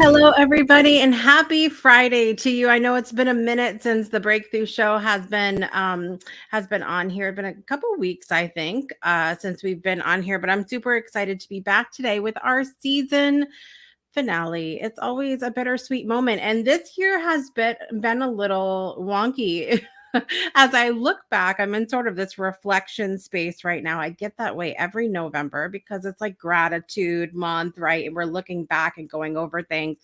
Hello, everybody, and happy Friday to you. I know it's been a minute since the Breakthrough Show has been on here. It's been a couple weeks, I think, since we've been on here, but I'm super excited to be back today with our season finale. It's always a bittersweet moment, and this year has been a little wonky. As I look back, I'm in sort of this reflection space right now. I get that way every November because it's like gratitude month, right? And we're looking back and going over things.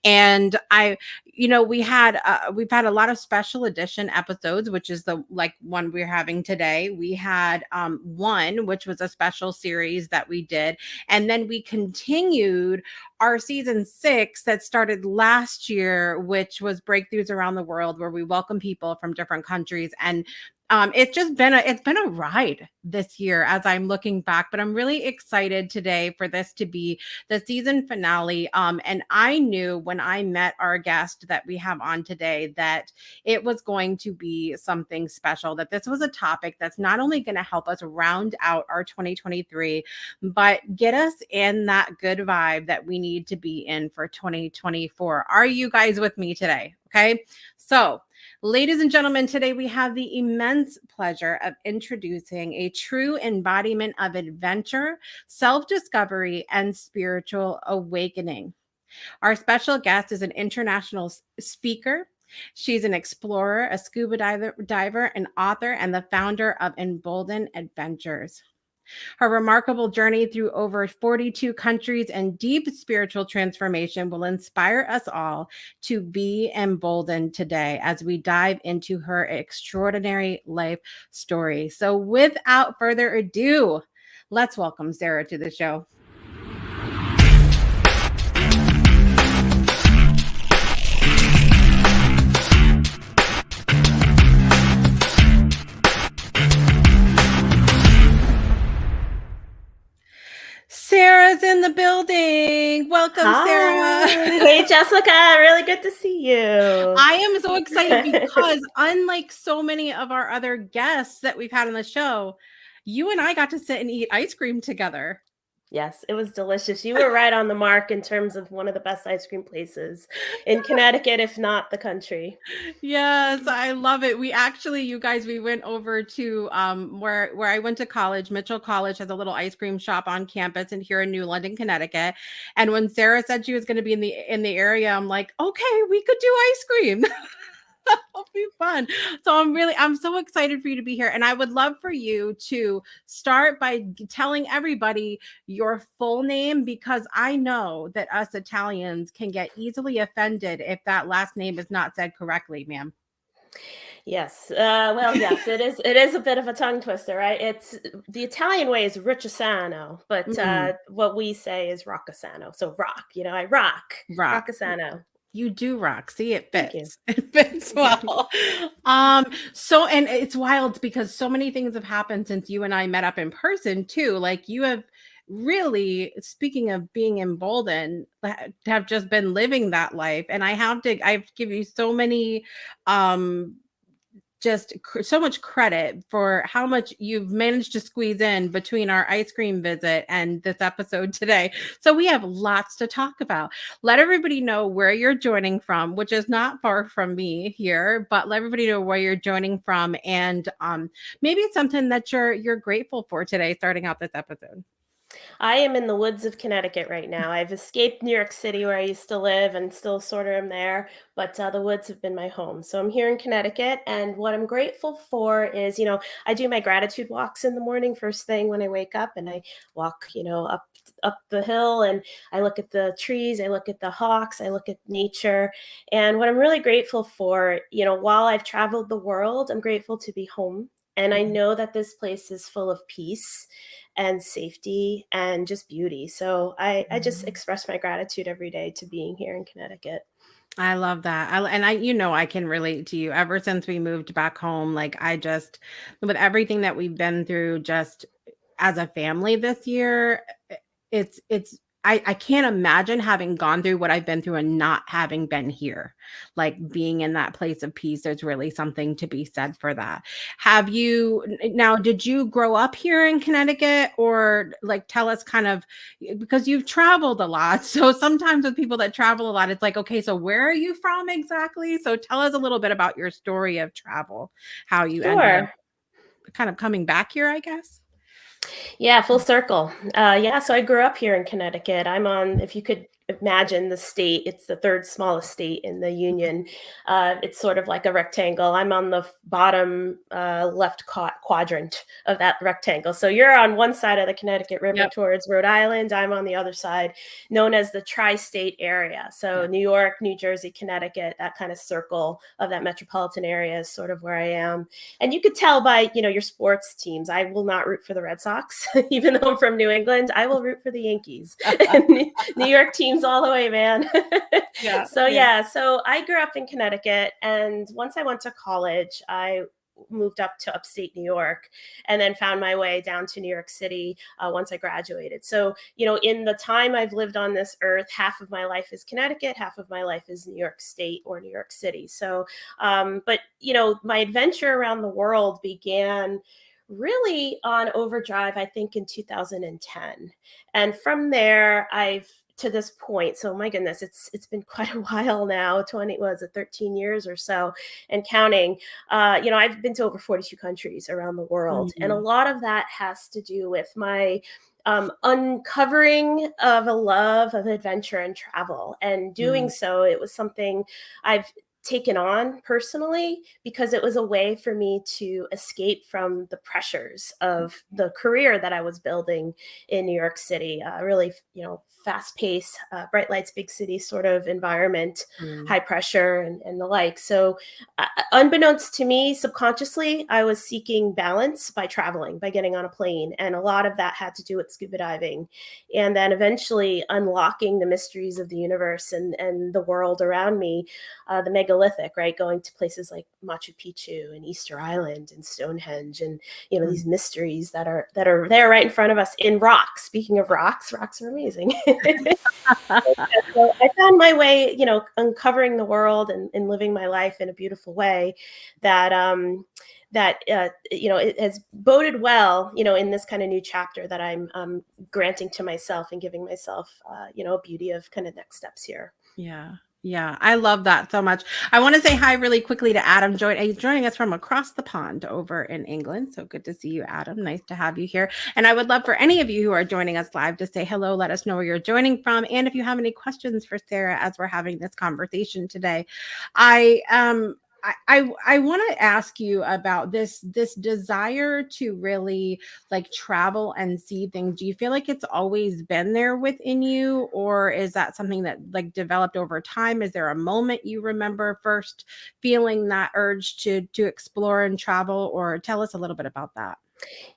And we've had a lot of special edition episodes, which is the like one we're having today. We had one which was a special series that we did, and then we continued our season 6 that started last year, which was Breakthroughs Around the World, where we welcome people from different countries. And it's been a ride this year as I'm looking back, but I'm really excited today for this to be the season finale. And I knew when I met our guest that we have on today that it was going to be something special, that this was a topic that's not only going to help us round out our 2023, but get us in that good vibe that we need to be in for 2024. Are you guys with me today? Okay. So, ladies and gentlemen, today we have the immense pleasure of introducing a true embodiment of adventure, self-discovery, and spiritual awakening. Our special guest is an international speaker. She's an explorer, a scuba diver, an author, and the founder of Embolden Adventures. Her remarkable journey through over 42 countries and deep spiritual transformation will inspire us all to be emboldened today as we dive into her extraordinary life story. So, without further ado, let's welcome Sara to the show. Sara's in the building. Welcome, Hi. Sara. Hey, Jessica. Really good to see you. I am so excited because unlike so many of our other guests that we've had on the show, you and I got to sit and eat ice cream together. Yes, it was delicious. You were right on the mark in terms of one of the best ice cream places in Connecticut, if not the country. Yes, I love it. You guys, we went over to where I went to college. Mitchell College has a little ice cream shop on campus and here in New London, Connecticut. And when Sara said she was going to be in the area, I'm like, okay, we could do ice cream. That'll be fun. So I'm so excited for you to be here. And I would love for you to start by telling everybody your full name, because I know that us Italians can get easily offended if that last name is not said correctly, ma'am. Yes. Well, yes, it is. It is a bit of a tongue twister, right? It's the Italian way is Riccisano, but what we say is Roccasano. So rock. I rock. Rock. Roccasano. You do rock. See, it Thank you. fits. It fits well. So and it's wild because so many things have happened since you and I met up in person too. Like you have really, speaking of being emboldened, have just been living that life. And I give you so many so much credit for how much you've managed to squeeze in between our ice cream visit and this episode today. So we have lots to talk about. Let everybody know where you're joining from, which is not far from me here, but let everybody know where you're joining from, and maybe it's something that you're grateful for today, starting out this episode. I am in the woods of Connecticut right now. I've escaped New York City where I used to live and still sort of am there, but the woods have been my home. So I'm here in Connecticut, and what I'm grateful for is, I do my gratitude walks in the morning first thing when I wake up, and I walk, up the hill, and I look at the trees, I look at the hawks, I look at nature. And what I'm really grateful for, while I've traveled the world, I'm grateful to be home. And I know that this place is full of peace and safety and just beauty. So I just express my gratitude every day to being here in Connecticut. I love that. I can relate to you ever since we moved back home. Like with everything that we've been through just as a family this year, it's I can't imagine having gone through what I've been through and not having been here. Like being in that place of peace, there's really something to be said for that. Have you now, did you grow up here in Connecticut, or like tell us kind of, because you've traveled a lot. So sometimes with people that travel a lot, it's like, okay, so where are you from exactly? So tell us a little bit about your story of travel, how you ended up Sure. kind of coming back here, I guess. Yeah, full circle. Yeah, so I grew up here in Connecticut. I'm on, if you could imagine the state, it's the third smallest state in the union. It's sort of like a rectangle. I'm on the bottom left quadrant of that rectangle. So you're on one side of the Connecticut River Yep. towards Rhode Island. I'm on the other side, known as the tri-state area. So Yeah. New York, New Jersey, Connecticut, that kind of circle of that metropolitan area is sort of where I am. And you could tell by, your sports teams. I will not root for the Red Sox, even though I'm from New England. I will root for the Yankees. New York teams all the way, man. Yeah. So Yeah. yeah, so I grew up in Connecticut, and once I went to college, I moved up to upstate New York, and then found my way down to New York City once I graduated. So, in the time I've lived on this earth, half of my life is Connecticut, half of my life is New York State or New York City. So, but my adventure around the world began really on overdrive, I think, in 2010. And from there, I've to this point, so my goodness, it's been quite a while now. 20 was it 13 years or so, and counting. I've been to over 42 countries around the world, and a Mhm. lot of that has to do with my uncovering of a love of adventure and travel. And doing Mm. so, it was something I've taken on personally because it was a way for me to escape from the pressures of the career that I was building in New York City. Really, fast paced, bright lights, big city sort of environment, Mm. high pressure, and the like. So, unbeknownst to me, subconsciously, I was seeking balance by traveling, by getting on a plane. And a lot of that had to do with scuba diving. And then eventually unlocking the mysteries of the universe and the world around me, the megalithic, right? Going to places like Machu Picchu and Easter Island and Stonehenge, and Mm. these mysteries that are there right in front of us in rocks. Speaking of rocks, rocks are amazing. So I found my way, uncovering the world and living my life in a beautiful way that it has boded well, in this kind of new chapter that I'm granting to myself and giving myself, a beauty of kind of next steps here. Yeah. Yeah. I love that so much. I want to say hi really quickly to Adam. He's joining us from across the pond over in England. So good to see you, Adam. Nice to have you here. And I would love for any of you who are joining us live to say hello. Let us know where you're joining from. And if you have any questions for Sara as we're having this conversation today, I I want to ask you about this desire to really like travel and see things. Do you feel like it's always been there within you, or is that something that like developed over time? Is there a moment you remember first feeling that urge to explore and travel, or tell us a little bit about that?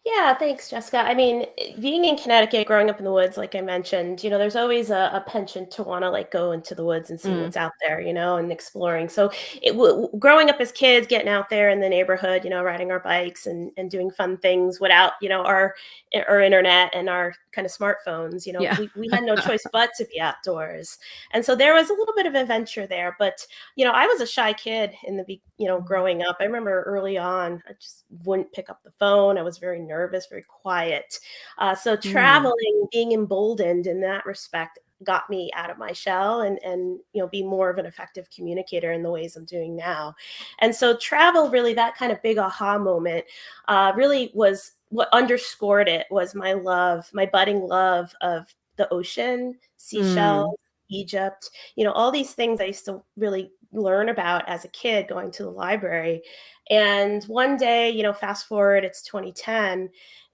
Yeah, thanks, Jessica. I mean, being in Connecticut, growing up in the woods, like I mentioned, there's always a penchant to want to like go into the woods and see Mm. what's out there, and exploring. So, growing up as kids, getting out there in the neighborhood, riding our bikes and doing fun things without, our internet and our kind of smartphones. Yeah. We had no choice but to be outdoors, and so there was a little bit of adventure there. But I was a shy kid in growing up. I remember early on, I just wouldn't pick up the phone. I was very nervous, very quiet. So Mm. traveling, being emboldened in that respect, got me out of my shell and be more of an effective communicator in the ways I'm doing now. And so travel, really, that kind of big aha moment, really was what underscored it was my budding love of the ocean, seashells, Mm. Egypt, all these things I used to really learn about as a kid going to the library. And one day, fast forward, it's 2010,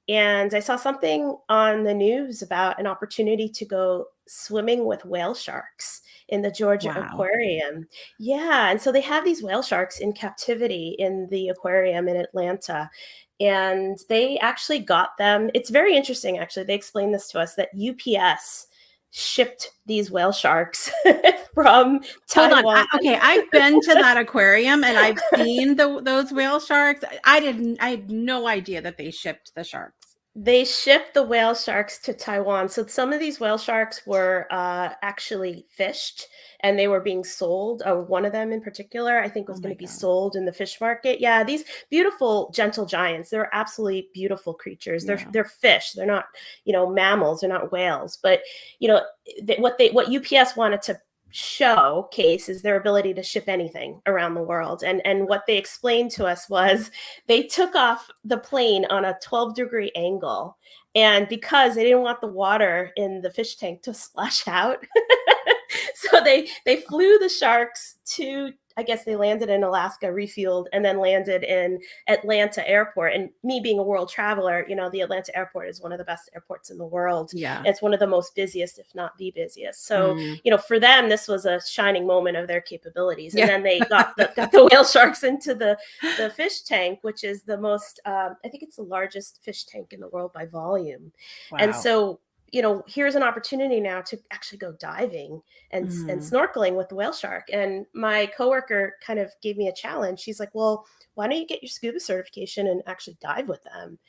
and I saw something on the news about an opportunity to go swimming with whale sharks in the Georgia Wow. Aquarium. Yeah. And so they have these whale sharks in captivity in the aquarium in Atlanta. And they actually got them. It's very interesting, actually. They explained this to us that UPS shipped these whale sharks from Hold on. Taiwan. Okay, I've been to that aquarium and I've seen those whale sharks. I had no idea that they shipped the sharks. They shipped the whale sharks to Taiwan. So some of these whale sharks were actually fished and they were being sold. One of them in particular, I think, Oh was going my to be God. sold in the fish market. Yeah, these beautiful gentle giants. They're absolutely beautiful creatures. They're Yeah. they're fish. They're not, mammals. They're not whales. But you know what UPS wanted to showcase is their ability to ship anything around the world. And what they explained to us was they took off the plane on a 12-degree angle. And because they didn't want the water in the fish tank to splash out, so they flew the sharks to, I guess they landed in Alaska, refueled, and then landed in Atlanta airport. And me being a world traveler, the Atlanta airport is one of the best airports in the world. Yeah. It's one of the most busiest, if not the busiest. So, Mm. for them, this was a shining moment of their capabilities. And Yeah. then they got the whale sharks into the fish tank, which is the most, I think it's the largest fish tank in the world by volume. And Wow. so, here's an opportunity now to actually go diving and Mm. snorkeling with the whale shark. And my coworker kind of gave me a challenge. She's like, well, why don't you get your scuba certification and actually dive with them?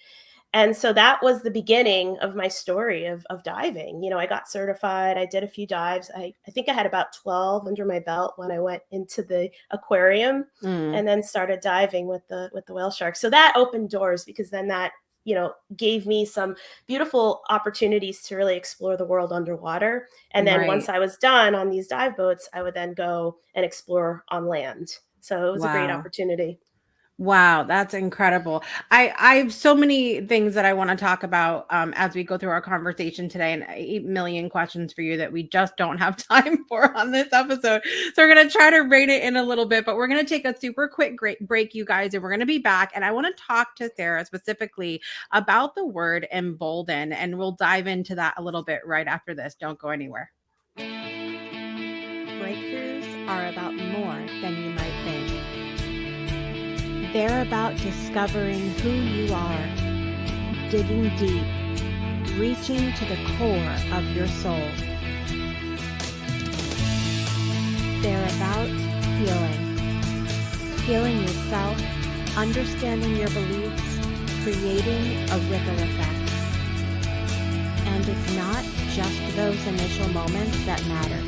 And so that was the beginning of my story of diving. I got certified. I did a few dives. I think I had about 12 under my belt when I went into the aquarium Mm. and then started diving with the whale shark. So that opened doors because then that, gave me some beautiful opportunities to really explore the world underwater. And then once Right. I was done on these dive boats, I would then go and explore on land. So it was a great Wow. opportunity. Wow, that's incredible. I have so many things that I want to talk about as we go through our conversation today, and 8 million questions for you that we just don't have time for on this episode. So we're gonna try to rein it in a little bit, but we're gonna take a super quick break, you guys, and we're gonna be back. And I want to talk to Sara specifically about the word embolden, and we'll dive into that a little bit right after this. Don't go anywhere. Breakthroughs are about more than you might think. They're about discovering who you are, digging deep, reaching to the core of your soul. They're about healing yourself, understanding your beliefs, creating a ripple effect. And it's not just those initial moments that matter.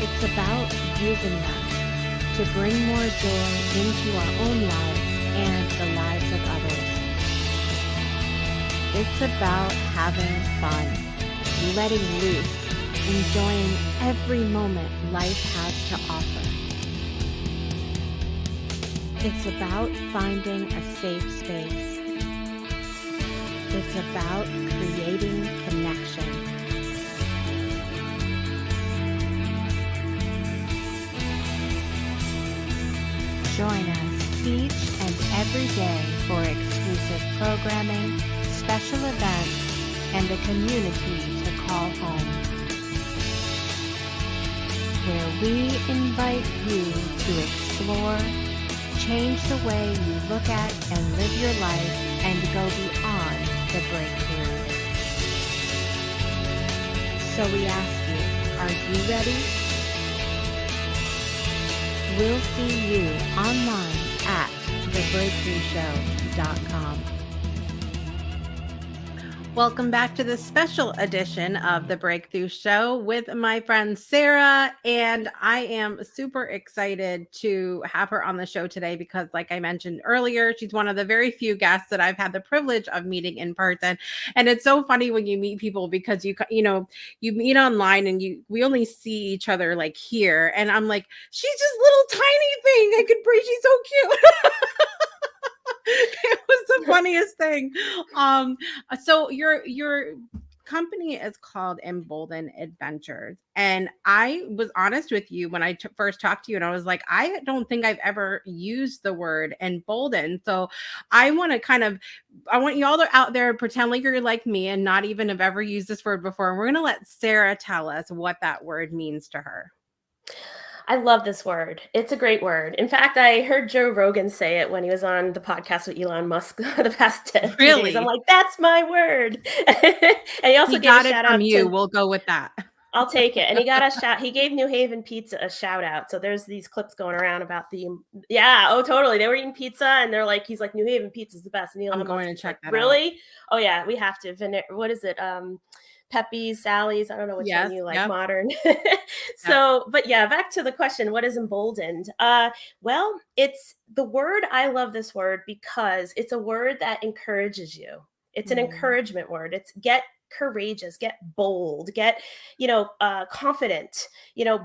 It's about using them to bring more joy into our own lives and the lives of others. It's about having fun, letting loose, enjoying every moment life has to offer. It's about finding a safe space. It's about creating connection. Join us each and every day for exclusive programming, special events, and a community to call home, where we invite you to explore, change the way you look at and live your life, and go beyond the breakthrough. So we ask you, are you ready? We'll see you online at thebreakthroughshow.com. Welcome back to this special edition of the Breakthrough Show with my friend Sara. And I am super excited to have her on the show today because, like I mentioned earlier, she's one of the very few guests that I've had the privilege of meeting in person. And it's so funny when you meet people because you meet online and we only see each other like here. And I'm like, she's just little tiny thing. I could breathe. She's so cute. It was the funniest thing. So your company is called Embolden Adventures, and I was honest with you when I first talked to you, and I was like, I don't think I've ever used the word embolden. So I want you all out there pretend like you're like me and not even have ever used this word before. And we're gonna let Sara tell us what that word means to her. I love this word. It's a great word. In fact, I heard Joe Rogan say it when he was on the podcast with Elon Musk the past few days. I'm Really? like, that's my word. And he also He gave a got it shout from out you. to, We'll go with that. I'll take it. And he got a shout. He gave New Haven Pizza a shout out. So there's these clips going around about yeah, oh, totally. They were eating pizza and they're like, he's like, New Haven Pizza is the best. And I'm Elon going Musk to is check like, that out. really? Oh yeah, we have to. What is it? Pepe's, Sally's. I don't know which one Yes. you like, Yep. modern. Yep. So, but yeah, back to the question, what is emboldened? Well, it's the word. I love this word because it's a word that encourages you. It's an encouragement word. It's get courageous, get bold, get, confident,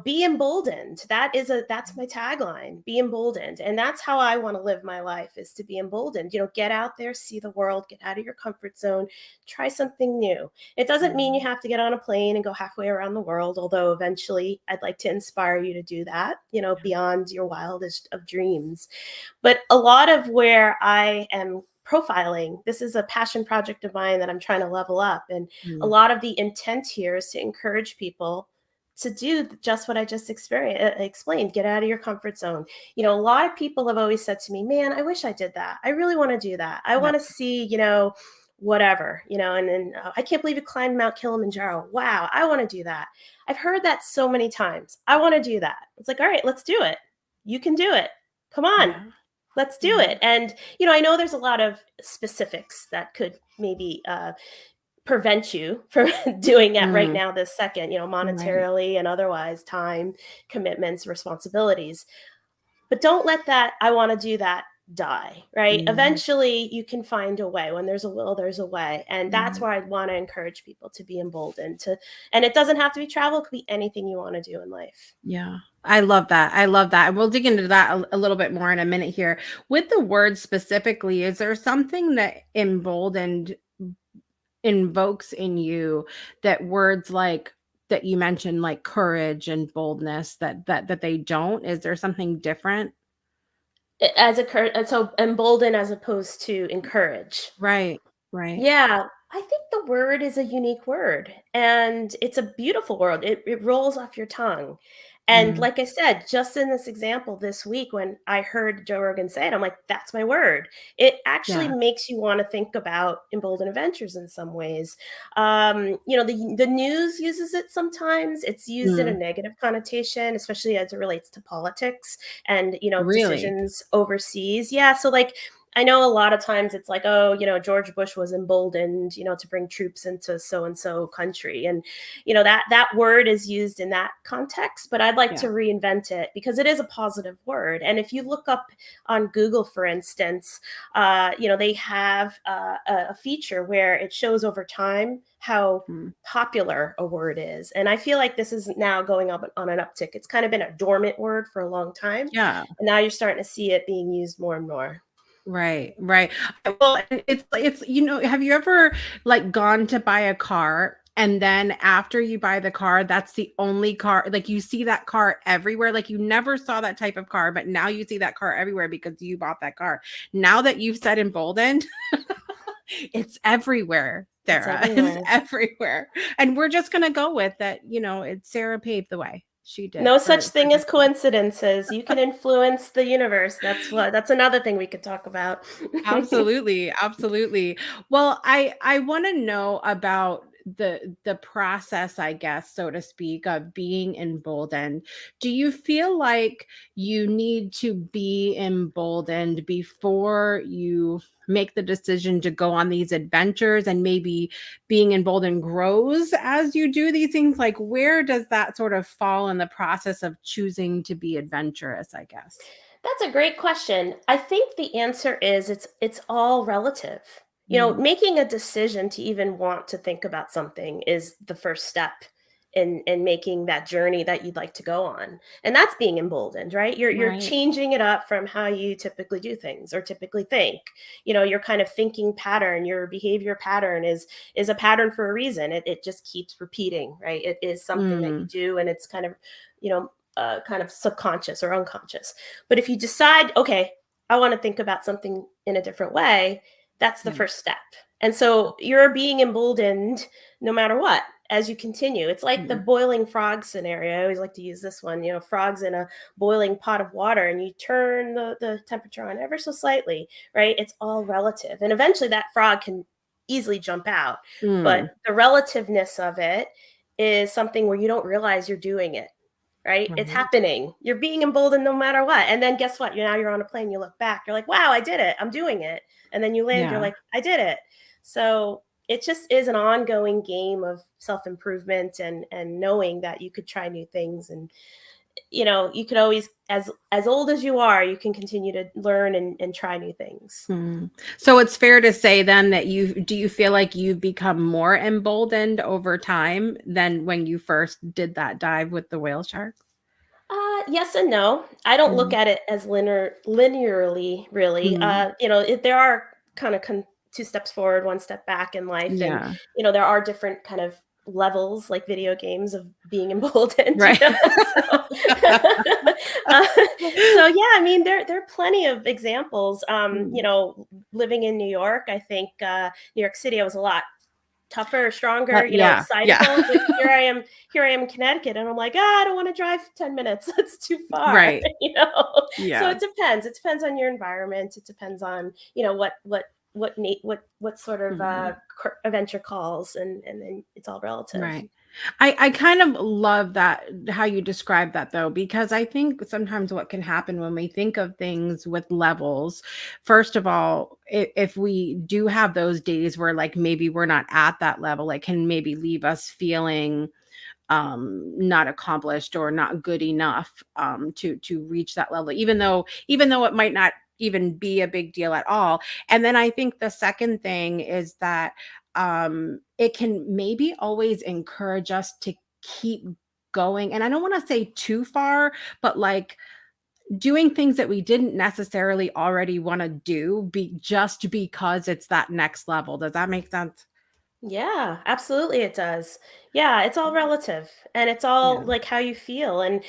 be emboldened. That's my tagline, be emboldened. And that's how I want to live my life, is to be emboldened. Get out there, see the world, get out of your comfort zone, try something new. It doesn't mean you have to get on a plane and go halfway around the world, although eventually I'd like to inspire you to do that, beyond your wildest of dreams. But a lot of where I am profiling, this is a passion project of mine that I'm trying to level up. And a lot of the intent here is to encourage people to do just what I just explained, get out of your comfort zone. A lot of people have always said to me, man, I wish I did that. I really want to do that. I want to see, whatever, and I can't believe you climbed Mount Kilimanjaro. Wow, I want to do that. I've heard that so many times. I want to do that. It's like, all right, let's do it. You can do it. Come on. Yeah. Let's do it. And, I know there's a lot of specifics that could maybe prevent you from doing it right now, this second, monetarily and otherwise, time, commitments, responsibilities. But don't let that, I want to do that, die, right? Eventually you can find a way. When there's a will, there's a way. And that's where I want to encourage people to be emboldened and it doesn't have to be travel. It could be anything you want to do in life. Yeah. I love that. I love that. We'll dig into that a little bit more in a minute here. With the word specifically, is there something that emboldened invokes in you, that words like that you mentioned, like courage and boldness, that they don't? Is there something different? So embolden as opposed to encourage. Right. Yeah, I think the word is a unique word and it's a beautiful word. It rolls off your tongue. And like I said, just in this example this week, when I heard Joe Rogan say it, I'm like, that's my word. It actually makes you want to think about Embolden Adventures in some ways. The news uses it sometimes. It's used in a negative connotation, especially as it relates to politics and, Really? decisions overseas. Yeah. So like, I know a lot of times it's like, oh, George Bush was emboldened, to bring troops into so-and-so country. And, that word is used in that context, but I'd like to reinvent it because it is a positive word. And if you look up on Google, for instance, they have a feature where it shows over time how popular a word is. And I feel like this is now going up on an uptick. It's kind of been a dormant word for a long time. Yeah. And now you're starting to see it being used more and more. Right. Well, it's have you ever like gone to buy a car, and then after you buy the car, that's the only car, like you see that car everywhere, like you never saw that type of car, but now you see that car everywhere because you bought that car. Now that you've said emboldened, it's everywhere, Sarah. It's everywhere. And we're just going to go with that, it's Sara paved the way. She did. No such thing as coincidences. You can influence the universe. That's another thing we could talk about. Absolutely. Well, I want to know about the process, I guess, so to speak, of being emboldened. Do you feel like you need to be emboldened before you make the decision to go on these adventures, and maybe being emboldened grows as you do these things? Like, where does that sort of fall in the process of choosing to be adventurous, I guess? That's a great question. I think the answer is it's all relative. Making a decision to even want to think about something is the first step in making that journey that you'd like to go on. And that's being emboldened, right? You're changing it up from how you typically do things or typically think. Your kind of thinking pattern, your behavior pattern is a pattern for a reason. It just keeps repeating, right? It is something that you do, and it's kind of, kind of subconscious or unconscious. But if you decide, okay, I want to think about something in a different way, that's the first step. And so you're being emboldened no matter what as you continue. It's like the boiling frog scenario. I always like to use this one. Frogs in a boiling pot of water, and you turn the temperature on ever so slightly, right? It's all relative. And eventually that frog can easily jump out. But the relativeness of it is something where you don't realize you're doing it, right? It's Right. happening. You're being emboldened no matter what. And then guess what? You're on a plane, you look back, you're like, wow, I did it. I'm doing it. And then you land, you're Yeah. like, I did it. So it just is an ongoing game of self-improvement and knowing that you could try new things. And you could always, as old as you are, you can continue to learn and try new things. So it's fair to say then that do you feel like you've become more emboldened over time than when you first did that dive with the whale sharks? Yes and no. I don't look Mm. at it as linearly, really. Mm. There are kind of two steps forward, one step back in life, and Yeah. there are different kind of levels, like video games, of being emboldened. Right. So, so yeah, I mean, there are plenty of examples. Living in New York, I think New York City, I was a lot tougher, stronger, Yeah. excitable. But here I am in Connecticut, and I'm like, I don't want to drive 10 minutes. It's too far, Right. So Yeah. it depends. It depends on your environment. It depends on, what sort of Mhm. adventure calls, and then it's all relative. Right. I kind of love that how you describe that though, because I think sometimes what can happen when we think of things with levels, first of all, if we do have those days where like maybe we're not at that level, it can maybe leave us feeling not accomplished or not good enough to reach that level, even though it might not even be a big deal at all. And then I think the second thing is that it can maybe always encourage us to keep going, and I don't want to say too far, but like doing things that we didn't necessarily already want to do just because it's that next level. Does that make sense? Yeah, absolutely it does. Yeah, it's all relative, and it's all Yeah. like how you feel, and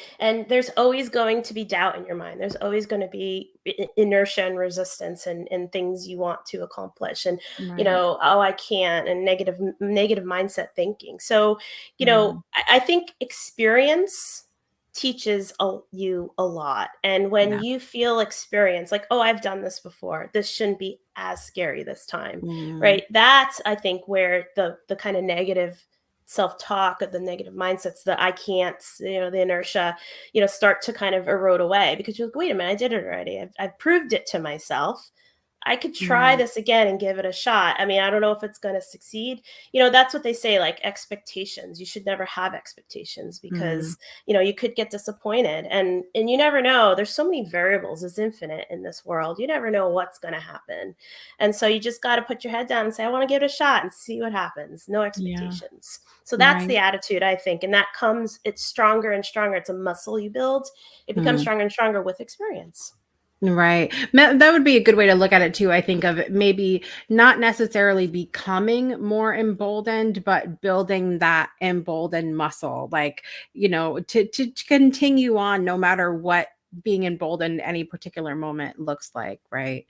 there's always going to be doubt in your mind. There's always going to be inertia and resistance and things you want to accomplish, and Right. oh, I can't, and negative mindset thinking. So, Mm. I think experience teaches you a lot. And when Yeah. you feel experience, like, oh, I've done this before, this shouldn't be as scary this time, Mm. right? That's, I think, where the kind of negative self-talk, or the negative mindsets, that I can't, the inertia, start to kind of erode away, because you're like, wait a minute, I did it already. I've proved it to myself. I could try Right. this again and give it a shot. I mean, I don't know if it's going to succeed. That's what they say, like expectations. You should never have expectations, Mm. because, you could get disappointed, and you never know. There's so many variables. It's infinite in this world. You never know what's going to happen. And so you just got to put your head down and say, I want to give it a shot and see what happens. No Yeah. expectations. So that's Right. the attitude, I think. And it's stronger and stronger. It's a muscle you build. It becomes Mm. stronger and stronger with experience. Right. That would be a good way to look at it too. I think of it maybe not necessarily becoming more emboldened, but building that emboldened muscle, like, to continue on no matter what being emboldened any particular moment looks like. Right.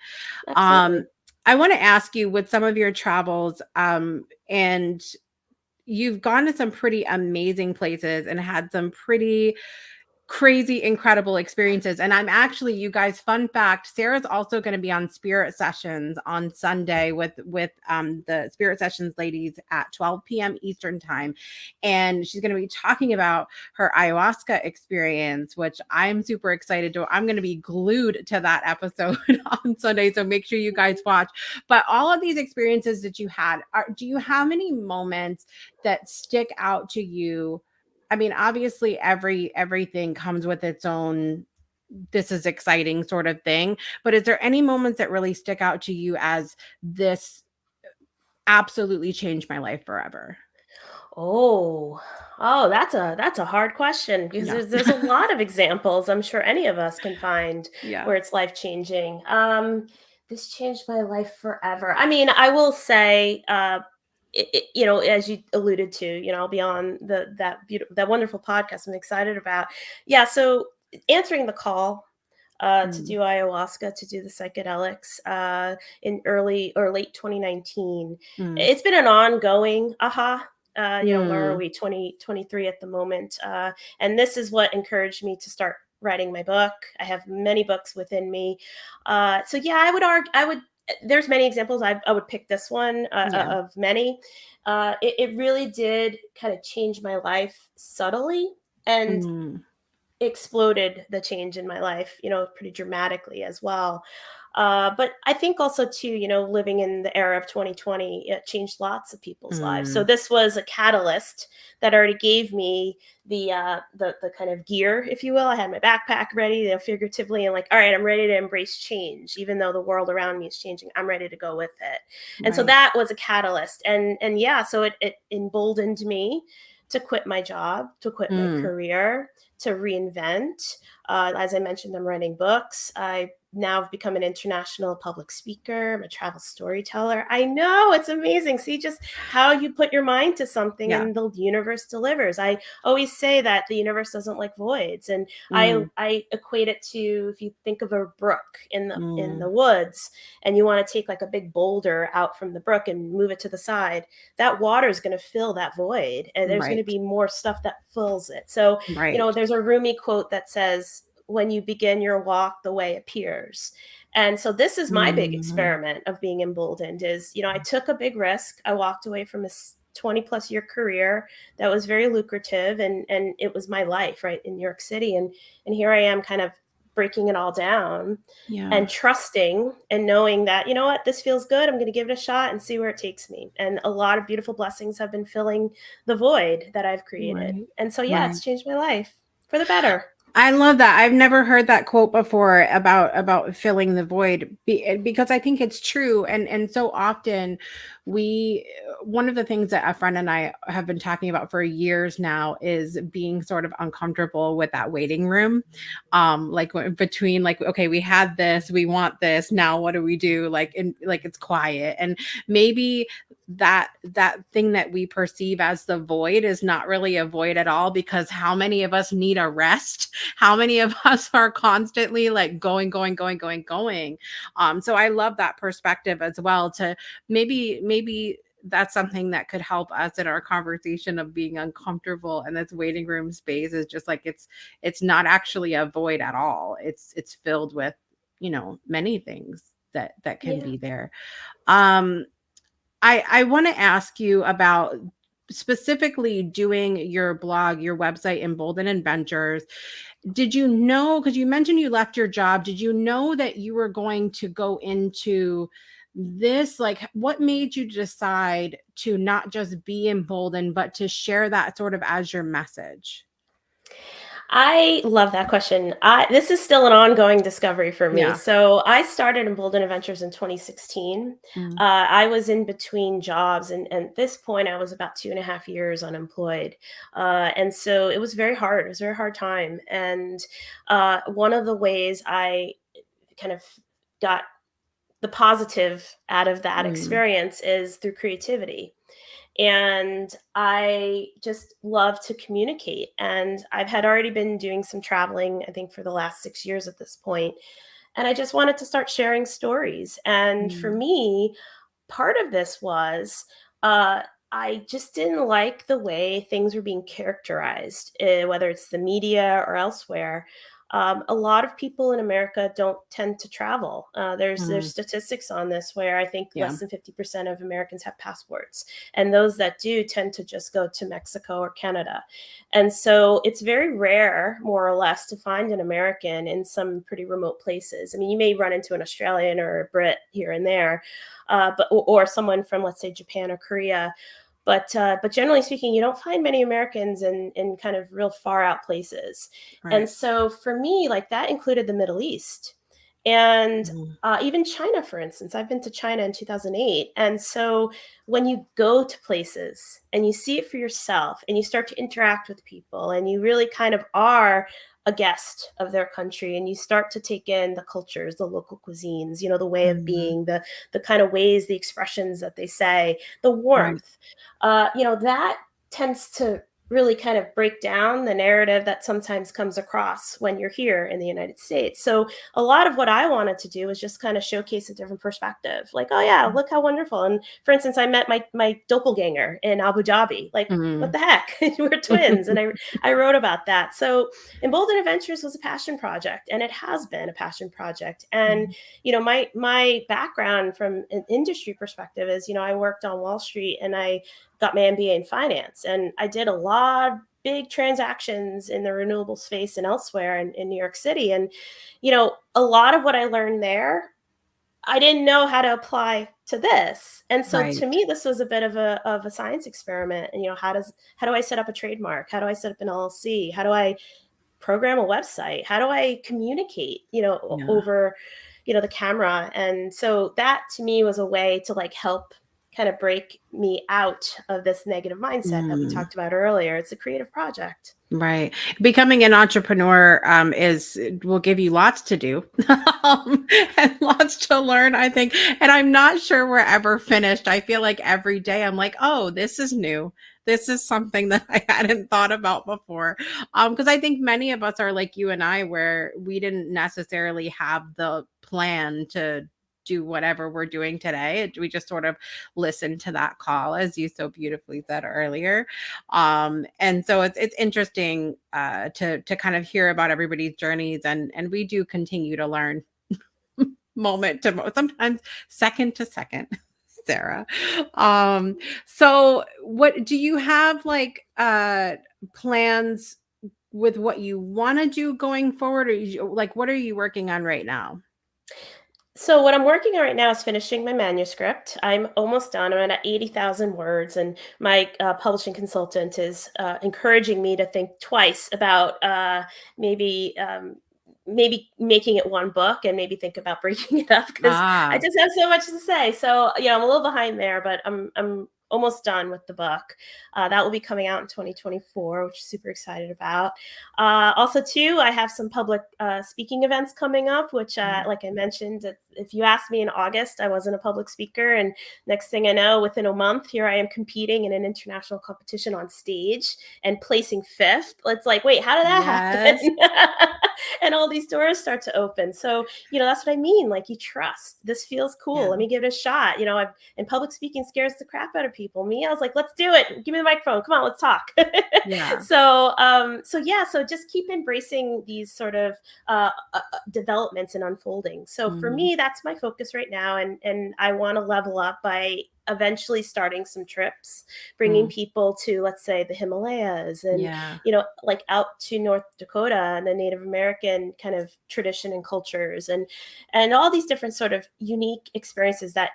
Absolutely. Um, I want to ask you with some of your travels, and you've gone to some pretty amazing places and had some pretty crazy incredible experiences. And I'm actually, you guys, fun fact, Sarah's also going to be on Spirit Sessions on Sunday with the Spirit Sessions ladies at 12 p.m. Eastern time, and she's going to be talking about her ayahuasca experience, which I'm super excited to. I'm going to be glued to that episode on Sunday, so make sure you guys watch. But all of these experiences that you had, do you have any moments that stick out to you? I mean, obviously everything comes with its own this is exciting sort of thing, but is there any moments that really stick out to you as this absolutely changed my life forever? Oh, oh, that's a hard question, because Yeah. there's a lot of examples I'm sure any of us can find Yeah. where it's life changing. This changed my life forever. I mean, I will say, as you alluded to, I'll be on that wonderful podcast I'm excited about. Yeah, so answering the call to Mm. do ayahuasca, to do the psychedelics in early or late 2019. Mm. It's been an ongoing aha. Where are Mm. we? 2023 at the moment. And this is what encouraged me to start writing my book. I have many books within me. So yeah, I would argue, there's many examples. I would pick this one Yeah. of many. It really did kind of change my life subtly, and Mm, exploded the change in my life, pretty dramatically as well. But I think also too, living in the era of 2020, it changed lots of people's lives. So mm, this was a catalyst that already gave me the kind of gear, if you will. I had my backpack ready, figuratively, and like, all right, I'm ready to embrace change, even though the world around me is changing. I'm ready to go with it. And so right. that was a catalyst, and yeah, so it emboldened me to quit my job, to quit my Mm, career, to reinvent. As I mentioned, I'm writing books. I now have become an international public speaker. I'm a travel storyteller. I know, it's amazing. See just how you put your mind to something yeah. and the universe delivers. I always say that the universe doesn't like voids. And I, Mm, I equate it to, if you think of a brook in the mm, woods, and you want to take like a big boulder out from the brook and move it to the side, that water is going to fill that void, and there's going to right. be more stuff that fills it. So Right. there's a Rumi quote that says, when you begin your walk, the way appears. And so this is my big Mm, experiment of being emboldened is, I took a big risk. I walked away from a 20 plus year career that was very lucrative, and it was my life right in New York City. And here I am kind of breaking it all down yeah. and trusting and knowing that, what, this feels good. I'm going to give it a shot and see where it takes me. And a lot of beautiful blessings have been filling the void that I've created. Right. And so, yeah, Right. it's changed my life for the better. I love that. I've never heard that quote before about filling the void, because I think it's true. And so often we, one of the things that a friend and I have been talking about for years now is being sort of uncomfortable with that waiting room. Like between, like, okay, we had this, we want this, now what do we do? Like, in like, it's quiet, and maybe that thing that we perceive as the void is not really a void at all, because how many of us need a rest? How many of us are constantly like going? So I love that perspective as well, to maybe that's something that could help us in our conversation of being uncomfortable, and this waiting room space is just like, it's not actually a void at all. It's filled with, many things that can Yeah. be there. um I want to ask you about specifically doing your blog, your website, Embolden Adventures. Did you know, because you mentioned you left your job, did you know that you were going to go into this? Like, what made you decide to not just be emboldened, but to share that sort of as your message? I love that question. This is still an ongoing discovery for me. Yeah. So I started Embolden Adventures in 2016. Mm, I was in between jobs, and at this point, I was about 2.5 years unemployed, and so it was very hard. It was a very hard time, and one of the ways I kind of got the positive out of that mm, experience is through creativity. And I just love to communicate. And I've had already been doing some traveling, I think, for the last 6 years at this point. And I just wanted to start sharing stories. And for mm, me, part of this was I just didn't like the way things were being characterized, whether it's the media or elsewhere. A lot of people in America don't tend to travel. There's mm, statistics on this where I think yeah. less than 50% of Americans have passports, and those that do tend to just go to Mexico or Canada. And so it's very rare, more or less, to find an American in some pretty remote places. I mean, you may run into an Australian or a Brit here and there, or someone from, let's say, Japan or Korea. But generally speaking, you don't find many Americans in kind of real far out places. And Right. so for me, like, that included the Middle East and Mm, even China, for instance. I've been to China in 2008. And so when you go to places and you see it for yourself and you start to interact with people and you really kind of are a guest of their country, and you start to take in the cultures, the local cuisines, the way of mm, being, the kind of ways, the expressions that they say, the right. warmth, that tends to really kind of break down the narrative that sometimes comes across when you're here in the United States. So a lot of what I wanted to do was just kind of showcase a different perspective. Like, oh yeah, look how wonderful. And for instance, I met my doppelganger in Abu Dhabi. Like, what Mhm. the heck? We're twins. And I wrote about that. So Embolden Adventures was a passion project, and it has been a passion project. And my background from an industry perspective is, I worked on Wall Street and I got my MBA in finance, and I did a lot of big transactions in the renewable space and elsewhere in New York City. And, a lot of what I learned there, I didn't know how to apply to this. And so to Right. me, this was a bit of a science experiment. And, how do I set up a trademark? How do I set up an LLC? How do I program a website? How do I communicate, Yeah. over, the camera? And so that to me was a way to like help kind of break me out of this negative mindset that we Mm. talked about earlier. It's a creative project. Right. Becoming an entrepreneur will give you lots to do and lots to learn, I think. And I'm not sure we're ever finished. I feel like every day I'm like, oh, this is new. This is something that I hadn't thought about before. Because I think many of us are like you and I, where we didn't necessarily have the plan to do whatever we're doing today. We just sort of listened to that call, as you so beautifully said earlier. And so it's interesting to kind of hear about everybody's journeys, and we do continue to learn moment to moment, sometimes second to second. Sarah, so what do you have, like plans with what you want to do going forward, or like what are you working on right now? So what I'm working on right now is finishing my manuscript. I'm almost done. I'm at 80,000 words, and my publishing consultant is encouraging me to think twice about maybe maybe making it one book, and maybe think about breaking it up because I Ah, just have so much to say. So I'm a little behind there, but I'm almost done with the book. That will be coming out in 2024, which is super excited about. Also, too, I have some public speaking events coming up, which, like I mentioned, if you asked me in August, I wasn't a public speaker. And next thing I know, within a month, here I am competing in an international competition on stage and placing fifth. It's like, wait, how did that yes. happen? And all these doors start to open. So, that's what I mean. Like, you trust. This feels cool. Yeah. Let me give it a shot. And public speaking scares the crap out of people. Me, I was like, let's do it. Give me the microphone. Come on, let's talk. Yeah. So just keep embracing these sort of developments and unfolding. So for Mhm. me, that's my focus right now, and I want to level up by eventually starting some trips, bringing Mm. people to, let's say, the Himalayas, and Yeah. like out to North Dakota and the Native American kind of tradition and cultures, and all these different sort of unique experiences that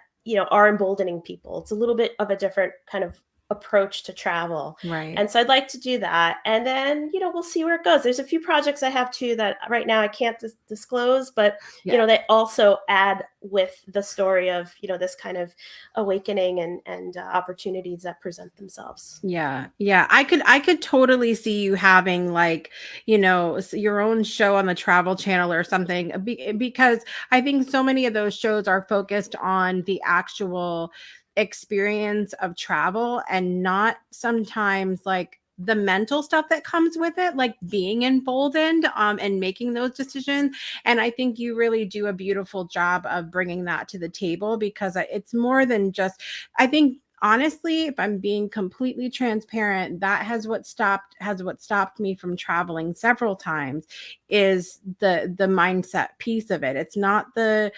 are emboldening people. It's a little bit of a different kind of approach to travel. Right. And so I'd like to do that. And then, we'll see where it goes. There's a few projects I have too that right now I can't disclose, but, Yeah. they also add with the story of, this kind of awakening and opportunities that present themselves. Yeah. Yeah. I could totally see you having, like, your own show on the Travel Channel or something, because I think so many of those shows are focused on the actual experience of travel and not sometimes like the mental stuff that comes with it, like being emboldened and making those decisions. And I think you really do a beautiful job of bringing that to the table, because it's more than just, I think, honestly, if I'm being completely transparent, that has what stopped me from traveling several times, is the mindset piece of it. It's not the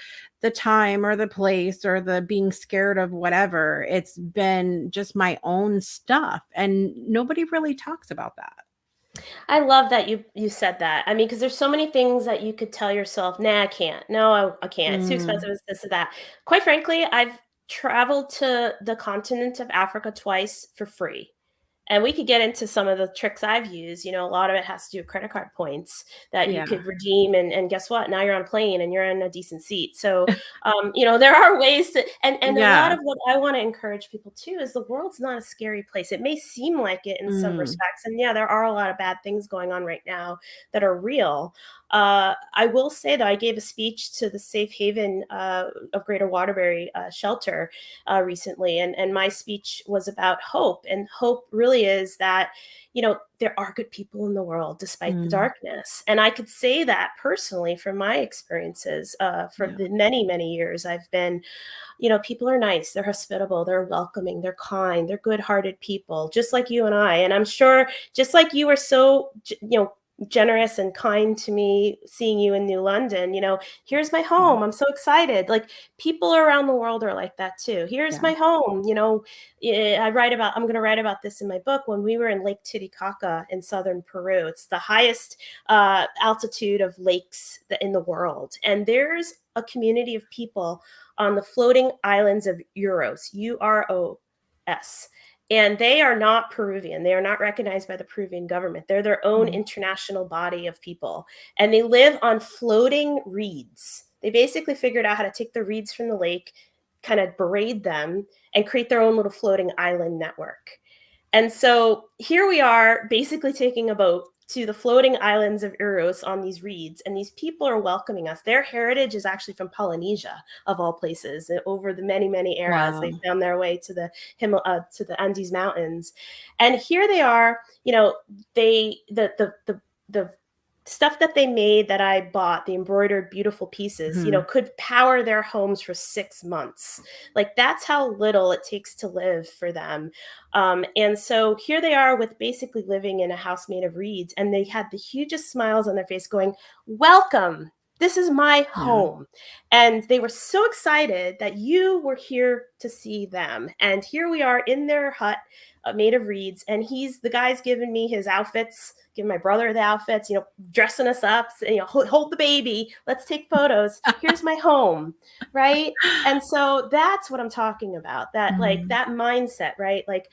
time or the place or the being scared of whatever. It's been just my own stuff, and nobody really talks about that. I love that you said that. I mean, because there's so many things that you could tell yourself, nah, I can't. No, I can't. It's too Mm, expensive. It's this or that. Quite frankly, I've traveled to the continent of Africa twice for free. And we could get into some of the tricks I've used. A lot of it has to do with credit card points that you yeah. could redeem. And guess what? Now you're on a plane and you're in a decent seat. So, there are ways to, and a lot Yeah. of what I want to encourage people too is the world's not a scary place. It may seem like it in some Mm, respects. And yeah, there are a lot of bad things going on right now that are real. I will say, though, I gave a speech to the Safe Haven of Greater Waterbury shelter recently, and my speech was about hope. And hope really is that, there are good people in the world despite the darkness. And I could say that personally from my experiences for the many, many years I've been. People are nice, they're hospitable, they're welcoming, they're kind, they're good-hearted people, just like you and I. And I'm sure, just like you were so, generous and kind to me seeing you in New London, here's my home. I'm so excited. Like, people around the world are like that too. Here's my home. I'm going to write about this in my book. When we were in Lake Titicaca in southern Peru, it's the highest altitude of lakes in the world. And there's a community of people on the floating islands of Uros, Uros. And they are not Peruvian. They are not recognized by the Peruvian government. They're their own international body of people. And they live on floating reeds. They basically figured out how to take the reeds from the lake, kind of braid them, and create their own little floating island network. And so here we are, basically taking a boat to the floating islands of Uros on these reeds, and these people are welcoming us. Their heritage is actually from Polynesia, of all places. Over the many, many eras, they found their way to the Andes Mountains, and here they are. The stuff that they made that I bought, the embroidered beautiful pieces, could power their homes for 6 months. Like, that's how little it takes to live for them. And so here they are with basically living in a house made of reeds. And they had the hugest smiles on their face going, welcome. This is my home. And they were so excited that you were here to see them. And here we are in their hut made of reeds. And the guy's giving me his outfits, giving my brother the outfits, dressing us up, hold the baby, let's take photos. Here's my home, right? And so that's what I'm talking about. That like that mindset, right? Like,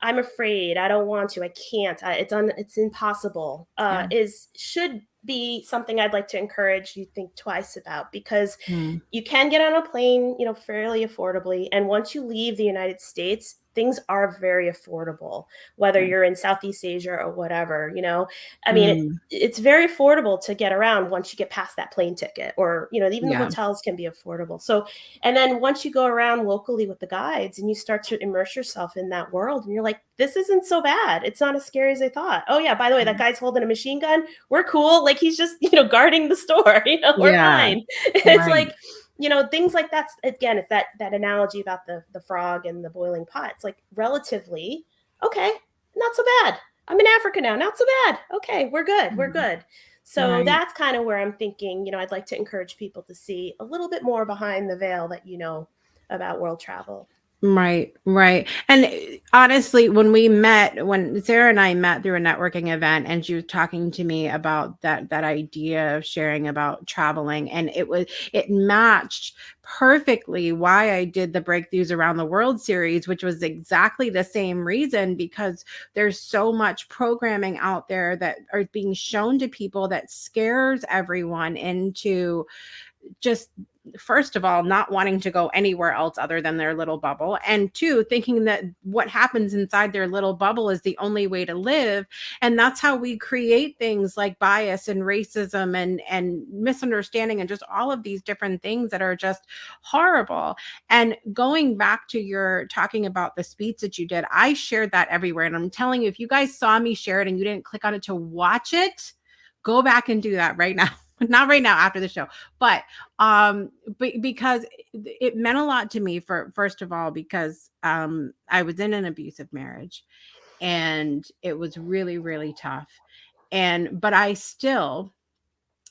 I'm afraid, I don't want to, I can't, it's impossible, should be something I'd like to encourage you think twice about, because you can get on a plane, fairly affordably. And once you leave the United States, things are very affordable, whether you're in Southeast Asia or whatever, I mean, it's very affordable to get around once you get past that plane ticket, or, even the hotels can be affordable. So, and then once you go around locally with the guides and you start to immerse yourself in that world, and you're like, this isn't so bad. It's not as scary as I thought. Oh yeah, by the way, that guy's holding a machine gun. We're cool. Like, he's just, guarding the store, we're fine. It's like, things like that. Again, it's that analogy about the frog and the boiling pot. It's like, relatively, okay, not so bad. I'm in Africa now, not so bad. Okay, we're good. We're good. So that's kind of where I'm thinking, I'd like to encourage people to see a little bit more behind the veil that about world travel. Right. And honestly, when Sarah and I met through a networking event, and she was talking to me about that idea of sharing about traveling, and it matched perfectly why I did the Breakthroughs Around the World series, which was exactly the same reason, because there's so much programming out there that are being shown to people that scares everyone into just, first of all, not wanting to go anywhere else other than their little bubble, and two, thinking that what happens inside their little bubble is the only way to live. And that's how we create things like bias and racism and misunderstanding, and just all of these different things that are just horrible. And going back to your talking about the speech that you did, I shared that everywhere. And I'm telling you, if you guys saw me share it and you didn't click on it to watch it, go back and do that right now. Not right now after the show, but because it meant a lot to me, first of all, because I was in an abusive marriage, and it was really, really tough. But I still,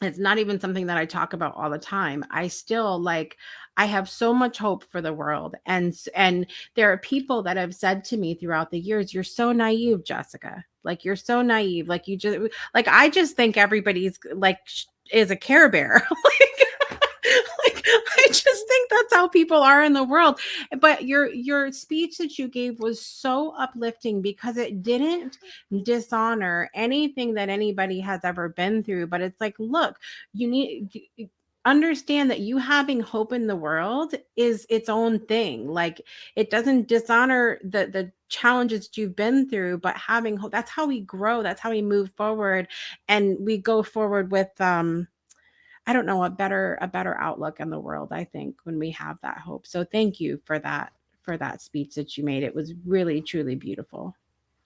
it's not even something that I talk about all the time. I still, like, I have so much hope for the world. And there are people that have said to me throughout the years, you're so naive, Jessica. Like, you're so naive. Like, I just think everybody's like is a Care Bear. like I just think that's how people are in the world. But your speech that you gave was so uplifting, because it didn't dishonor anything that anybody has ever been through. But it's like, look, understand that you having hope in the world is its own thing. Like, it doesn't dishonor the challenges that you've been through, but having hope, that's how we grow, that's how we move forward, and we go forward with I don't know, a better outlook on the world, I think, when we have that hope. So thank you for that speech that you made. It was really truly beautiful.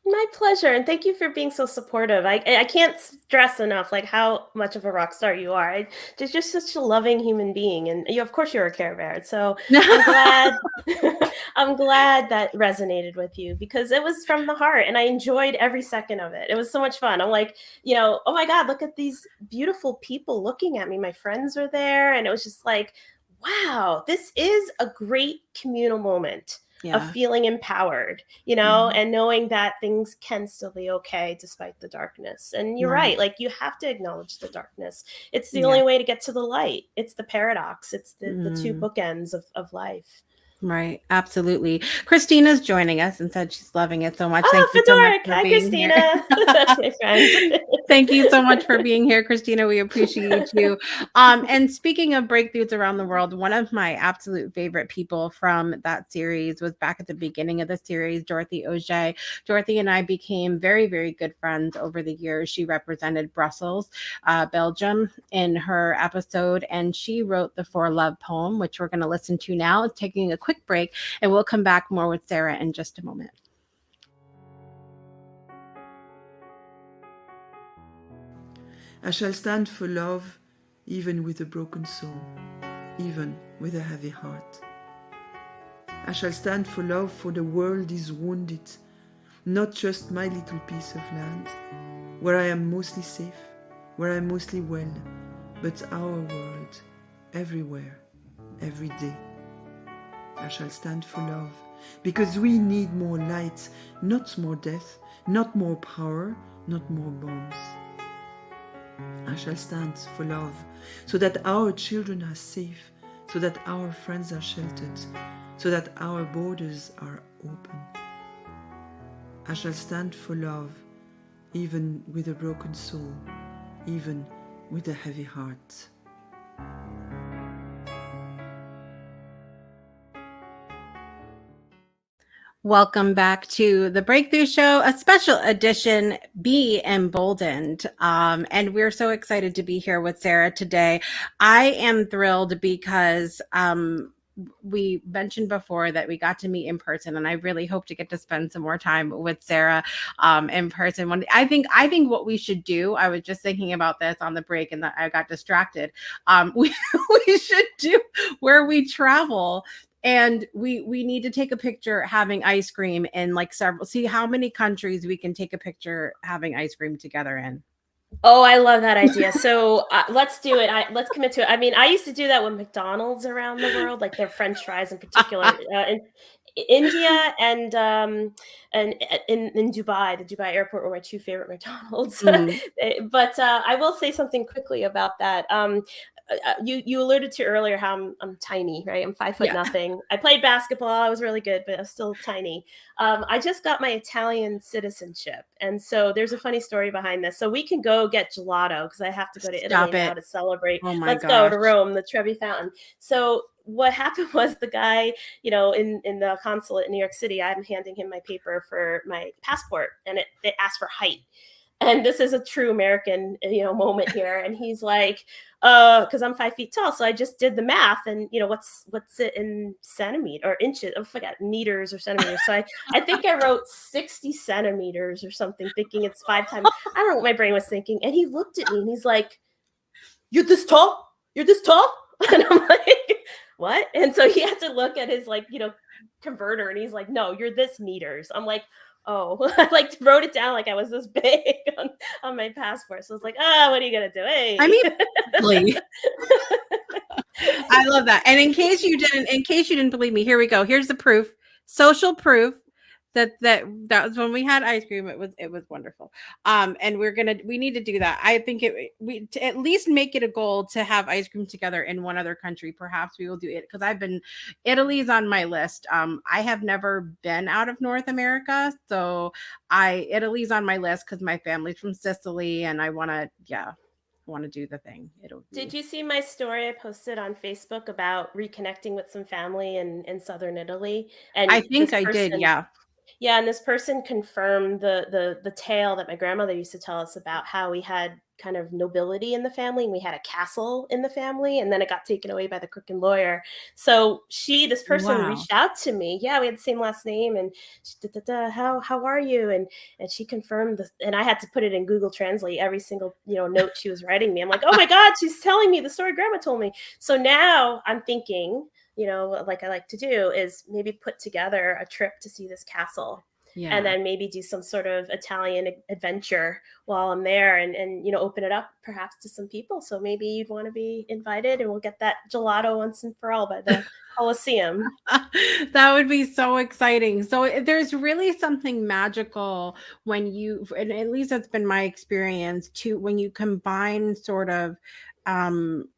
My pleasure, and thank you for being so supportive. I can't stress enough like how much of a rock star you are. Just such a loving human being, and of course you're a Care Bear. So I'm glad I'm glad that resonated with you because it was from the heart, and I enjoyed every second of it. It was so much fun. I'm like, oh my God, look at these beautiful people looking at me. My friends are there, and it was just like, wow, this is a great communal moment of feeling empowered, and knowing that things can still be okay despite the darkness. And you're right, like you have to acknowledge the darkness. It's the only way to get to the light. It's the paradox. It's the two bookends of life. Right. Absolutely. Christina's joining us and said she's loving it so much. Oh, Thank you so much Fedoric. for Hi, being Christina. here. That's my friend. Thank you so much for being here, Christina. We appreciate you. And speaking of breakthroughs around the world, one of my absolute favorite people from that series was back at the beginning of the series, Dorothy Auger. Dorothy and I became very, very good friends over the years. She represented Brussels, Belgium in her episode, and she wrote the For Love poem, which we're going to listen to now. Taking a quick break, and we'll come back more with Sara in just a moment. I shall stand for love, even with a broken soul, even with a heavy heart. I shall stand for love, for the world is wounded, not just my little piece of land, where I am mostly safe, where I'm mostly well, but our world, everywhere, every day. I shall stand for love, because we need more light, not more death, not more power, not more bombs. I shall stand for love, so that our children are safe, so that our friends are sheltered, so that our borders are open. I shall stand for love, even with a broken soul, even with a heavy heart. Welcome back to the Breakthrough Show, a special edition, Be Emboldened. And we're so excited to be here with Sara today. I am thrilled because we mentioned before that we got to meet in person, and I really hope to get to spend some more time with Sara in person. I think what we should do, I was just thinking about this on the break and I got distracted. We should do where we travel. And we need to take a picture having ice cream in like see how many countries we can take a picture having ice cream together in. Oh, I love that idea. So let's do it. Let's commit to it. I mean, I used to do that with McDonald's around the world, like their French fries in particular. In India and in Dubai, the Dubai airport were my two favorite McDonald's. But I will say something quickly about that. You alluded to earlier how I'm tiny, right? I'm 5 foot nothing. I played basketball. I was really good, but I was still tiny. I just got my Italian citizenship. And so there's a funny story behind this. So we can go get gelato because I have to go to Italy now to celebrate. Oh my Let's go to Rome, the Trevi Fountain. So what happened was the guy, in the consulate in New York City, I'm handing him my paper for my passport, and it asked for height. And this is a true American, moment here. And he's like, because I'm 5 feet tall. So I just did the math and, what's it in centimeters or inches? I forgot, meters or centimeters. So I think I wrote 60 centimeters or something, thinking it's 5 times. I don't know what my brain was thinking. And he looked at me and he's like, "You're this tall? You're this tall?" And I'm like, "What?" And so he had to look at his converter and he's like, "No, you're this meters." I'm like, oh, I wrote it down like I was this big on my passport. So I was like, what are you gonna do? Hey. I mean, really. I love that. And in case you didn't believe me, here we go. Here's the proof, social proof that was when we had ice cream. It was wonderful. And we need to do that. I think we to at least make it a goal to have ice cream together in one other country. Perhaps we will do it because Italy's on my list. I have never been out of North America, so Italy's on my list because my family's from Sicily and I want to, want to do the thing. It'll be. Did you see my story I posted on Facebook about reconnecting with some family in southern Italy? I And think I did. Yeah. yeah, and this person confirmed the tale that my grandmother used to tell us about how we had kind of nobility in the family and we had a castle in the family, and then it got taken away by the crooked lawyer. So this person Wow. reached out to me. Yeah, we had the same last name, and she, how are you? And she confirmed this, and I had to put it in Google Translate every single note she was writing me. I'm like, oh my God, she's telling me the story grandma told me. So now I'm thinking, like I like to do is maybe put together a trip to see this castle, Yeah. and then maybe do some sort of Italian adventure while I'm there, and open it up perhaps to some people. So maybe you'd want to be invited, and we'll get that gelato once and for all by the Colosseum. That would be so exciting. So there's really something magical when you, and at least that's been my experience too, when you combine sort of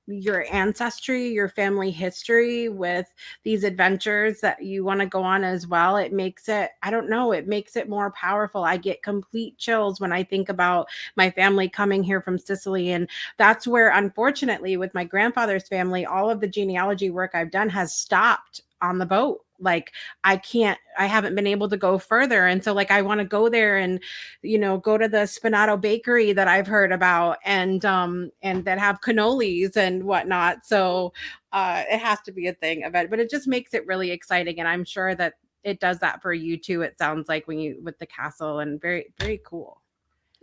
your ancestry, your family history with these adventures that you want to go on as well. It makes it, I don't know, it makes it more powerful. I get complete chills when I think about my family coming here from Sicily. And that's where, unfortunately, with my grandfather's family, all of the genealogy work I've done has stopped on the boat. Like I haven't been able to go further. And so like, I want to go there and, go to the Spinato bakery that I've heard about, and that have cannolis and whatnot. So it has to be a thing event, but it just makes it really exciting. And I'm sure that it does that for you too. It sounds like with the castle, and very, very cool.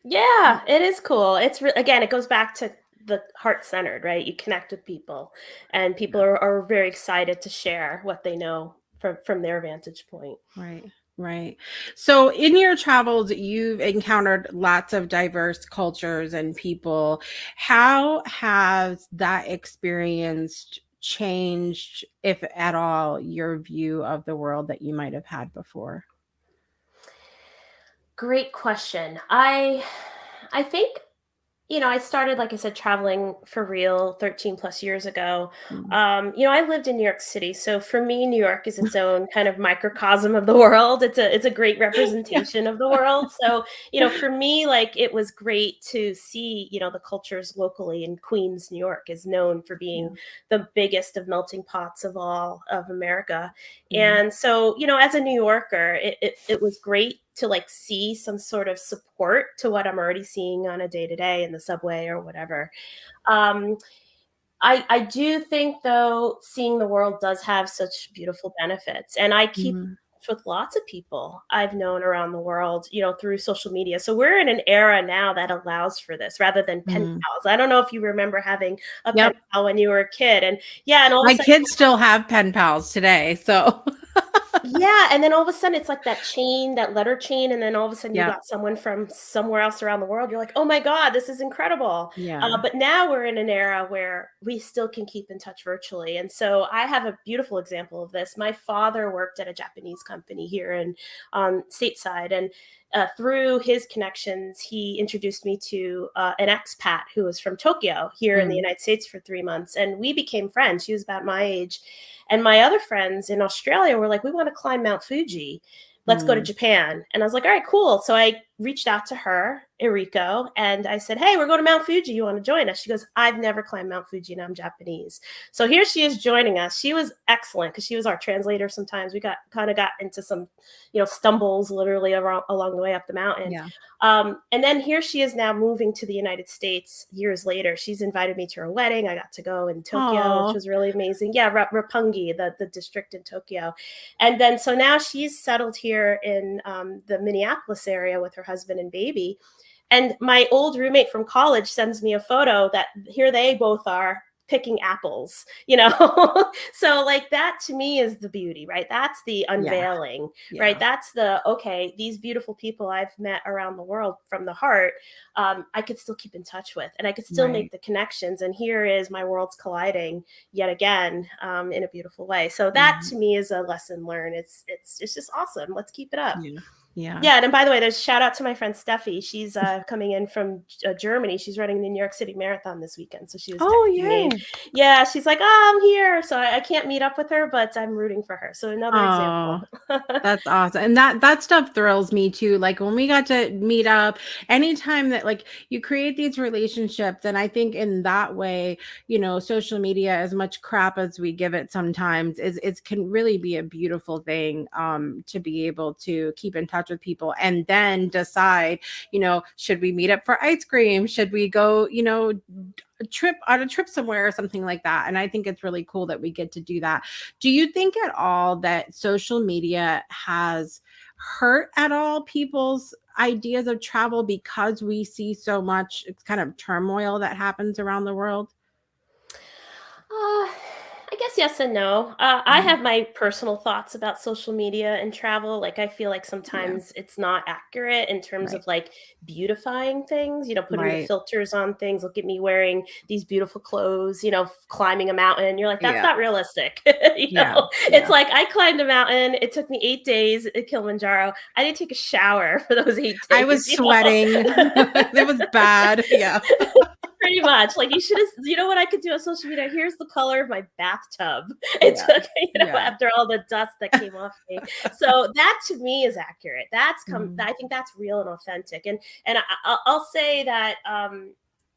Yeah, it is cool. It's again, it goes back to the heart-centered, right? You connect with people, and people are very excited to share what they know from their vantage point. Right. So in your travels, you've encountered lots of diverse cultures and people. How has that experience changed, if at all, your view of the world that you might have had before? Great question. I think I started, like I said, traveling for real 13 plus years ago. Mm. I lived in New York City. So for me, New York is its own kind of microcosm of the world. It's a great representation of the world. So, for me, like it was great to see, the cultures locally. And Queens, New York is known for being the biggest of melting pots of all of America. And so, as a New Yorker, it was great to like see some sort of support to what I'm already seeing on a day-to-day in the subway or whatever. I do think though, seeing the world does have such beautiful benefits, and I keep in touch with lots of people I've known around the world, through social media. So we're in an era now that allows for this rather than pen pals. I don't know if you remember having a pen pal when you were a kid, and all my of a sudden, kids still have pen pals today. So and then all of a sudden it's like that chain, that letter chain, and then all of a sudden you got someone from somewhere else around the world. You're like, oh my God, this is incredible. But now we're in an era where we still can keep in touch virtually. And so I have a beautiful example of this. My father worked at a Japanese company here in stateside, and through his connections, he introduced me to an expat who was from Tokyo here in the United States for 3 months. And we became friends. She was about my age. And my other friends in Australia were like, we want to climb Mount Fuji. Let's go to Japan. And I was like, all right, cool. So I reached out to her, Eriko, and I said, hey, we're going to Mount Fuji. You want to join us? She goes, I've never climbed Mount Fuji and I'm Japanese. So here she is joining us. She was excellent because she was our translator sometimes. We got into some, stumbles literally along the way up the mountain. And then here she is now moving to the United States years later. She's invited me to her wedding. I got to go in Tokyo, which was really amazing. Yeah, Roppongi, the district in Tokyo. And then so now she's settled here in the Minneapolis area with her husband and baby. And my old roommate from college sends me a photo that here they both are picking apples, So like that to me is the beauty, right? That's the unveiling, right? That's okay, these beautiful people I've met around the world from the heart, I could still keep in touch with, and I could still make the connections. And here is my worlds colliding yet again in a beautiful way. So that to me is a lesson learned. It's just awesome. Let's keep it up. Yeah. Yeah, and by the way, there's shout out to my friend Steffi. She's coming in from Germany. She's running the New York City Marathon this weekend, so she was Oh, texting me. yay. Yeah, she's like, "Oh, I'm here." So I can't meet up with her, but I'm rooting for her. So another Oh, example. that's awesome. And that stuff thrills me too. Like when we got to meet up, anytime that like you create these relationships, and I think in that way, social media, as much crap as we give it sometimes, is it can really be a beautiful thing to be able to keep in touch with people and then decide, should we meet up for ice cream? Should we go, on a trip somewhere or something like that? And I think it's really cool that we get to do that. Do you think at all that social media has hurt at all people's ideas of travel because we see so much kind of turmoil that happens around the world? I guess yes and no. I Mhm. have my personal thoughts about social media and travel. Like, I feel like Yeah, sometimes it's not accurate in terms right, of like beautifying things, putting the right. filters on things. Look at me wearing these beautiful clothes, climbing a mountain. You're like, that's Yeah, not realistic. yeah, It's yeah. like I climbed a mountain. It took me 8 days at Kilimanjaro. I didn't take a shower for those 8 I days, was sweating. It was bad. Yeah. Pretty much. Like, you should have, what I could do on social media? Here's the color of my bathtub. It Yeah. took, Yeah. after all the dust that came off me. So that to me is accurate. Mhm. I think that's real and authentic. And I'll say that,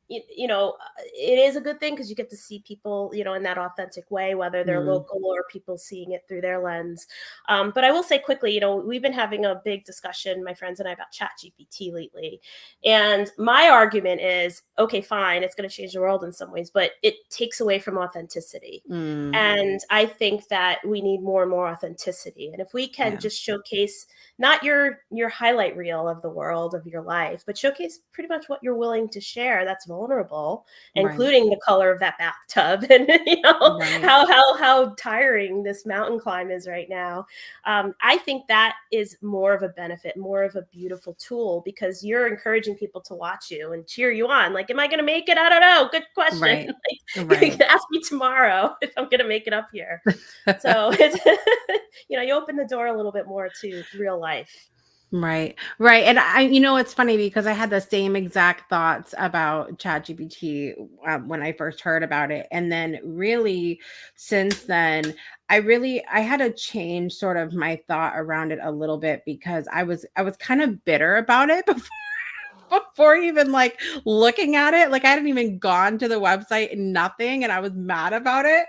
it is a good thing because you get to see people, in that authentic way, whether they're Mhm. local or people seeing it through their lens. But I will say quickly, we've been having a big discussion, my friends and I, about ChatGPT lately. And my argument is, okay, fine, it's going to change the world in some ways, but it takes away from authenticity. Mm. And I think that we need more and more authenticity. And if we can Yeah. just showcase not your highlight reel of the world of your life, but showcase pretty much what you're willing to share that's vulnerable, Right. including the color of that bathtub and Right. how tiring this mountain climb is right now. I think that is more of a benefit, more of a beautiful tool, because you're encouraging people to watch you and cheer you on. Like, am I going to make it? I don't know. Good question. Right. Like, Right. ask me tomorrow if I'm going to make it up here. So it's, you open the door a little bit more to real life. Right, right. And it's funny because I had the same exact thoughts about ChatGPT when I first heard about it. And then really since then, I had to change sort of my thought around it a little bit because I was kind of bitter about it before even like looking at it. Like I hadn't even gone to the website and nothing, and I was mad about it.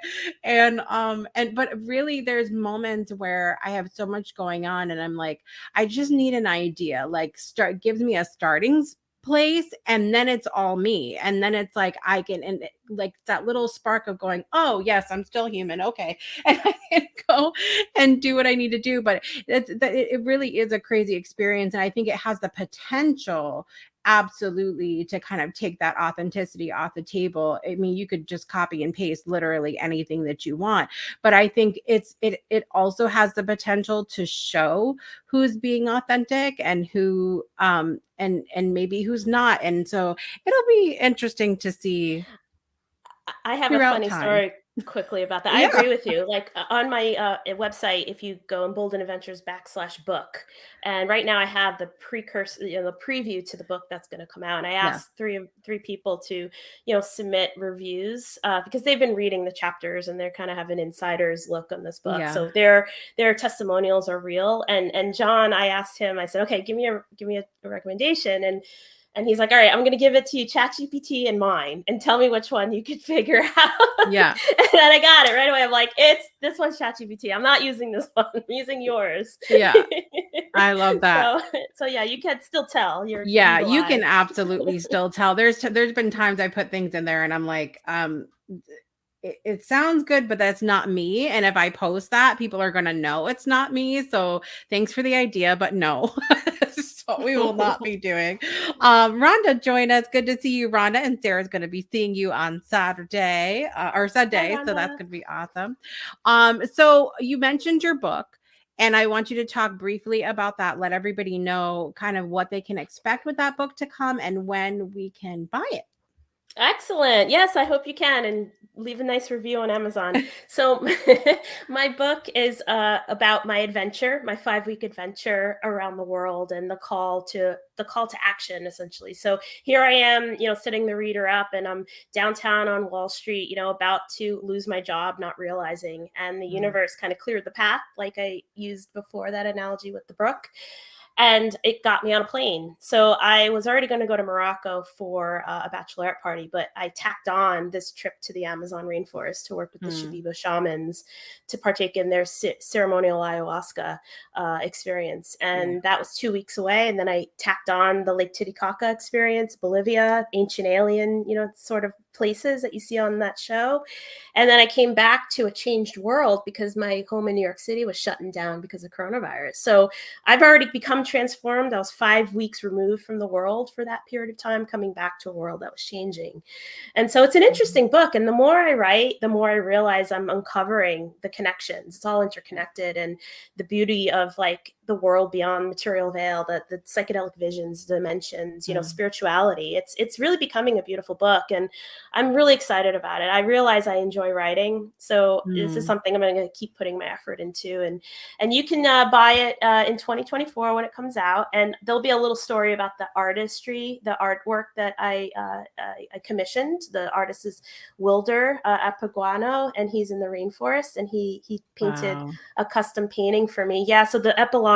But really there's moments where I have so much going on and I'm like, I just need an idea. Like gives me a starting place, and then it's all me, and then it's like I can, and like that little spark of going, oh yes, I'm still human, okay. And I can go and do what I need to do. But it really is a crazy experience, and I think it has the potential absolutely to kind of take that authenticity off the table. I mean, you could just copy and paste literally anything that you want, but I think it also has the potential to show who's being authentic and who and maybe who's not. And so it'll be interesting to see I have a throughout funny time. story quickly about that. I Yeah. agree with you. Like, on my website, if you go Embolden Adventures /book, and right now I have the precursor, the preview to the book that's going to come out. And I Yeah. asked three people to, submit reviews because they've been reading the chapters and they're kind of have an insider's look on this book. Yeah. So their testimonials are real. And John, I asked him, I said, okay, give me a recommendation. And he's like, all right, I'm going to give it to you, ChatGPT and mine, and tell me which one you could figure out. Yeah. And then I got it right away. I'm like, it's this one's ChatGPT. I'm not using this one. I'm using yours. Yeah. I love that. So yeah, you can still tell your Yeah, eagle you can eye. absolutely still tell. There's been times I put things in there and I'm like, it sounds good, but that's not me. And if I post that, people are going to know it's not me. So thanks for the idea, but no. So we will not be doing. Rhonda, join us. Good to see you, Rhonda. And Sarah's going to be seeing you on Saturday or Hi, Sunday. So that's Rhonda. going to be awesome. So you mentioned your book. And I want you to talk briefly about that. Let everybody know kind of what they can expect with that book to come and when we can buy it. Excellent. Yes, I hope you can, and leave a nice review on Amazon. So, my book is about my adventure, my 5-week adventure around the world, and the call to action, essentially. So here I am, sitting the reader up, and I'm downtown on Wall Street, about to lose my job, not realizing, and the universe kind of cleared the path, like I used before that analogy with the brook, and it got me on a plane. So I was already going to go to Morocco for a bachelorette party, but I tacked on this trip to the Amazon rainforest to work with the Shipibo shamans to partake in their ceremonial ayahuasca experience. And that was 2 weeks away. And then I tacked on the Lake Titicaca experience, Bolivia, ancient alien, sort of places that you see on that show. And then I came back to a changed world because my home in New York City was shutting down because of coronavirus. So I've already become transformed. I was 5 weeks removed from the world for that period of time, coming back to a world that was changing. And so it's an interesting book. And the more I write, the more I realize I'm uncovering the connections. It's all interconnected, and the beauty of like the world beyond material veil, the psychedelic visions, dimensions, spirituality. It's really becoming a beautiful book, and I'm really excited about it. I realize I enjoy writing, so this is something I'm going to keep putting my effort into. And you can buy it in 2024 when it comes out, and there'll be a little story about the artistry, the artwork that I commissioned. The artist is Wilder Apaguano, and he's in the rainforest, and he painted a custom painting for me. Yeah, so the epilogue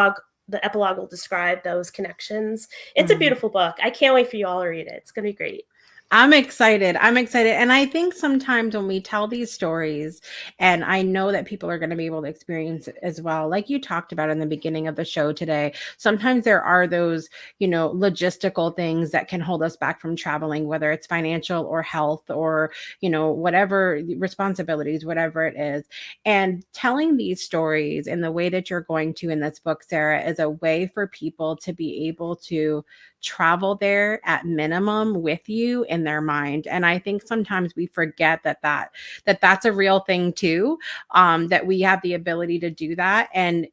will describe those connections. It's a beautiful book. I can't wait for you all to read it. It's going to be great. I'm excited. And I think sometimes when we tell these stories, and I know that people are going to be able to experience it as well, like you talked about in the beginning of the show today, sometimes there are those, logistical things that can hold us back from traveling, whether it's financial or health or, whatever responsibilities, whatever it is. And telling these stories in the way that you're going to in this book, Sara, is a way for people to be able to travel there at minimum with you in their mind. And I think sometimes we forget that's a real thing too, that we have the ability to do that. And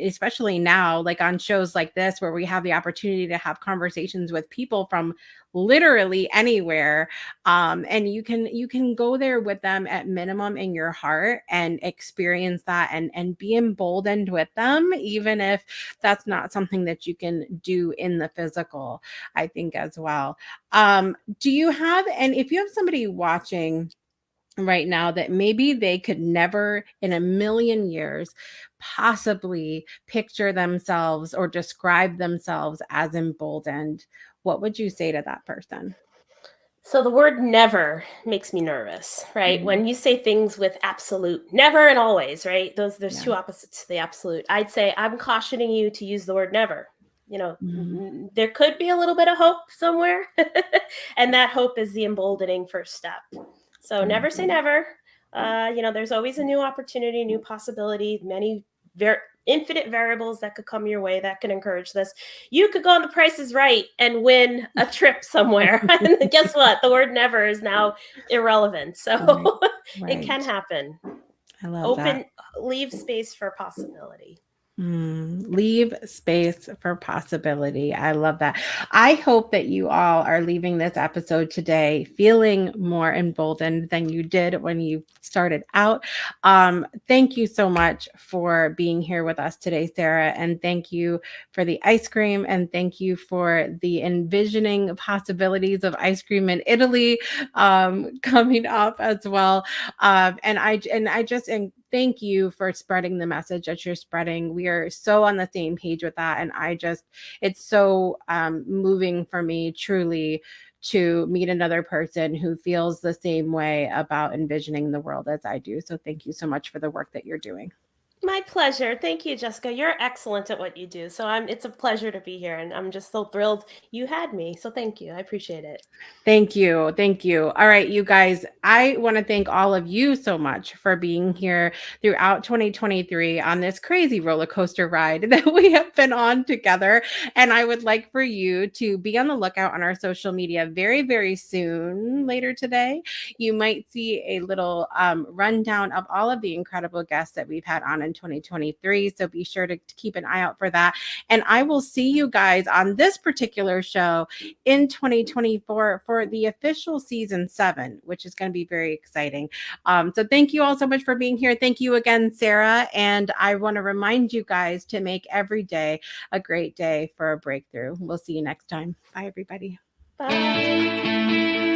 especially now, like on shows like this, where we have the opportunity to have conversations with people from literally anywhere, and you can go there with them at minimum in your heart and experience that and be emboldened with them, even if that's not something that you can do in the physical, I think, as well. Do you have, and if you have somebody watching right now that maybe they could never in a million years possibly picture themselves or describe themselves as emboldened, what would you say to that person? So the word never makes me nervous, right? When you say things with absolute, never and always, right? There's two opposites to the absolute. I'd say I'm cautioning you to use the word never. There could be a little bit of hope somewhere. And that hope is the emboldening first step. So never say never. There's always a new opportunity, new possibility, many infinite variables that could come your way that could encourage this. You could go on The Price is Right and win a trip somewhere. And guess what? The word never is now irrelevant. So it can happen. I love that. Leave space for possibility. Leave space for possibility. I love that. I hope that you all are leaving this episode today feeling more emboldened than you did when you started out. Thank you so much for being here with us today, Sara. And thank you for the ice cream. And thank you for the envisioning possibilities of ice cream in Italy coming up as well. And thank you for spreading the message that you're spreading. We are so on the same page with that. And it's so moving for me, truly, to meet another person who feels the same way about envisioning the world as I do. So thank you so much for the work that you're doing. My pleasure. Thank you, Jessica. You're excellent at what you do. So it's a pleasure to be here, and I'm just so thrilled you had me. So thank you. I appreciate it. Thank you. Thank you. All right, you guys, I want to thank all of you so much for being here throughout 2023 on this crazy roller coaster ride that we have been on together. And I would like for you to be on the lookout on our social media very, very soon. Later today, you might see a little rundown of all of the incredible guests that we've had on in 2023. So be sure to keep an eye out for that. And I will see you guys on this particular show in 2024 for the official season 7, which is going to be very exciting. So thank you all so much for being here. Thank you again, Sara. And I want to remind you guys to make every day a great day for a breakthrough. We'll see you next time. Bye, everybody. Bye.